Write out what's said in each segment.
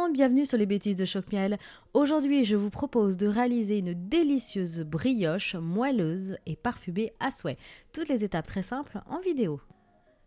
monde, bienvenue sur les bêtises de Choc-Miel. Aujourd'hui, je vous propose de réaliser une délicieuse brioche moelleuse et parfumée à souhait. Toutes les étapes très simples en vidéo.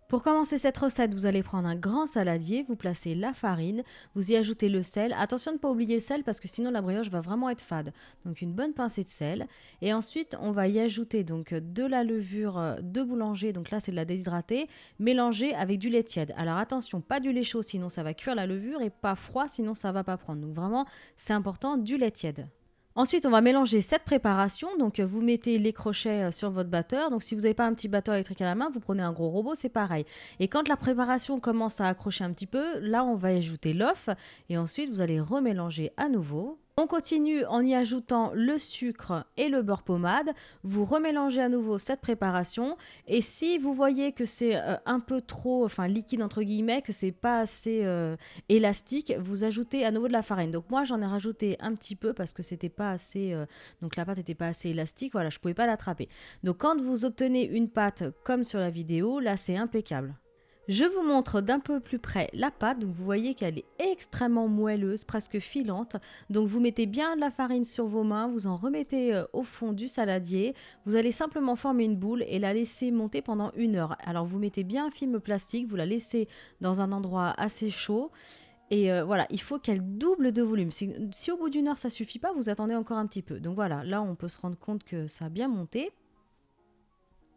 Pour commencer cette recette, vous allez prendre un grand saladier, vous placez la farine, vous y ajoutez le sel. Attention de ne pas oublier le sel parce que sinon la brioche va vraiment être fade. Donc une bonne pincée de sel. Et ensuite, on va y ajouter donc de la levure de boulanger. Donc là, c'est de la déshydratée, mélangée avec du lait tiède. Alors attention, pas du lait chaud, sinon ça va cuire la levure, et pas froid, sinon ça va pas prendre. Donc vraiment, c'est important, du lait tiède. Ensuite, on va mélanger cette préparation. Donc, vous mettez les crochets sur votre batteur. Donc, si vous n'avez pas un petit batteur électrique à la main, vous prenez un gros robot, c'est pareil. Et quand la préparation commence à accrocher un petit peu, là, on va ajouter l'œuf. Et ensuite, vous allez remélanger à nouveau. On continue en y ajoutant le sucre et le beurre pommade. Vous remélangez à nouveau cette préparation. Et si vous voyez que c'est un peu trop, liquide entre guillemets, que c'est pas assez élastique, vous ajoutez à nouveau de la farine. Donc moi, j'en ai rajouté un petit peu parce que c'était pas assez, donc la pâte n'était pas assez élastique. Voilà, je pouvais pas l'attraper. Donc quand vous obtenez une pâte comme sur la vidéo, là, c'est impeccable. Je vous montre d'un peu plus près la pâte, donc vous voyez qu'elle est extrêmement moelleuse, presque filante. Donc vous mettez bien de la farine sur vos mains, vous en remettez au fond du saladier. Vous allez simplement former une boule et la laisser monter pendant 1 heure. Alors vous mettez bien un film plastique, vous la laissez dans un endroit assez chaud. Et voilà, il faut qu'elle double de volume. Si au bout d'1 heure ça suffit pas, vous attendez encore un petit peu. Donc voilà, là on peut se rendre compte que ça a bien monté.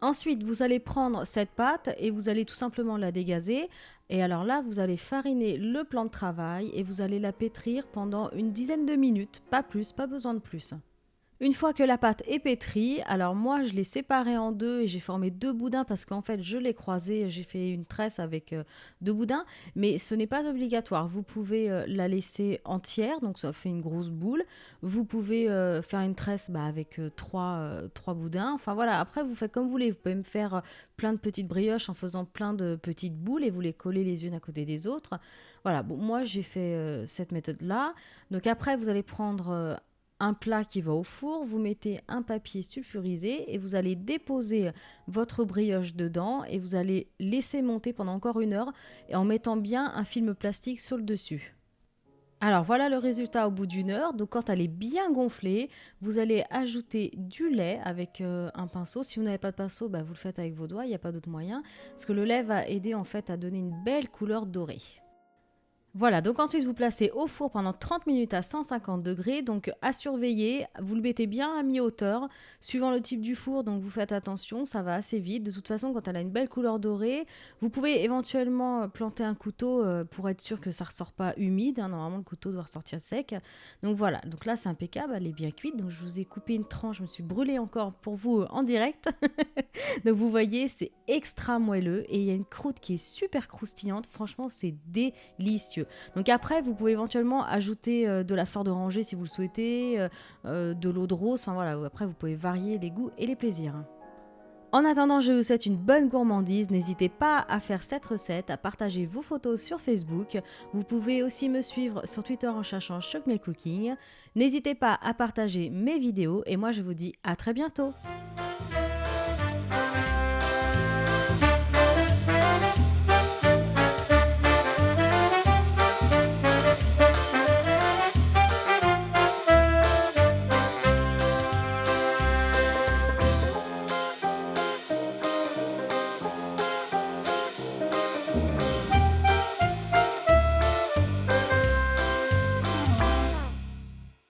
Ensuite, vous allez prendre cette pâte et vous allez tout simplement la dégazer. Et alors là, vous allez fariner le plan de travail et vous allez la pétrir pendant une dizaine de minutes, pas plus, pas besoin de plus. Une fois que la pâte est pétrie, alors moi je l'ai séparée en deux et j'ai formé 2 boudins parce qu'en fait je l'ai croisée, j'ai fait une tresse avec 2 boudins, mais ce n'est pas obligatoire. Vous pouvez la laisser entière, donc ça fait une grosse boule. Vous pouvez faire une tresse avec 3 boudins. Enfin voilà, après vous faites comme vous voulez. Vous pouvez me faire plein de petites brioches en faisant plein de petites boules et vous les collez les unes à côté des autres. Voilà, bon, moi j'ai fait cette méthode-là. Donc après vous allez prendre un plat qui va au four, vous mettez un papier sulfurisé et vous allez déposer votre brioche dedans et vous allez laisser monter pendant encore 1 heure et en mettant bien un film plastique sur le dessus. Alors voilà le résultat au bout d'1 heure. Donc quand elle est bien gonflée, vous allez ajouter du lait avec un pinceau. Si vous n'avez pas de pinceau, vous le faites avec vos doigts, il n'y a pas d'autre moyen. Parce que le lait va aider en fait à donner une belle couleur dorée. Voilà, donc ensuite vous placez au four pendant 30 minutes à 150 degrés, donc à surveiller, vous le mettez bien à mi-hauteur, suivant le type du four, donc vous faites attention, ça va assez vite. De toute façon, quand elle a une belle couleur dorée, vous pouvez éventuellement planter un couteau pour être sûr que ça ne ressort pas humide, normalement le couteau doit ressortir sec. Donc voilà, donc là c'est impeccable, elle est bien cuite, donc je vous ai coupé une tranche, je me suis brûlée encore pour vous en direct. Donc vous voyez, c'est extra moelleux et il y a une croûte qui est super croustillante, franchement c'est délicieux. Donc après, vous pouvez éventuellement ajouter de la fleur d'oranger si vous le souhaitez, de l'eau de rose, enfin voilà, après vous pouvez varier les goûts et les plaisirs. En attendant, je vous souhaite une bonne gourmandise. N'hésitez pas à faire cette recette, à partager vos photos sur Facebook. Vous pouvez aussi me suivre sur Twitter en cherchant Choc-Miel Cooking. N'hésitez pas à partager mes vidéos et moi je vous dis à très bientôt.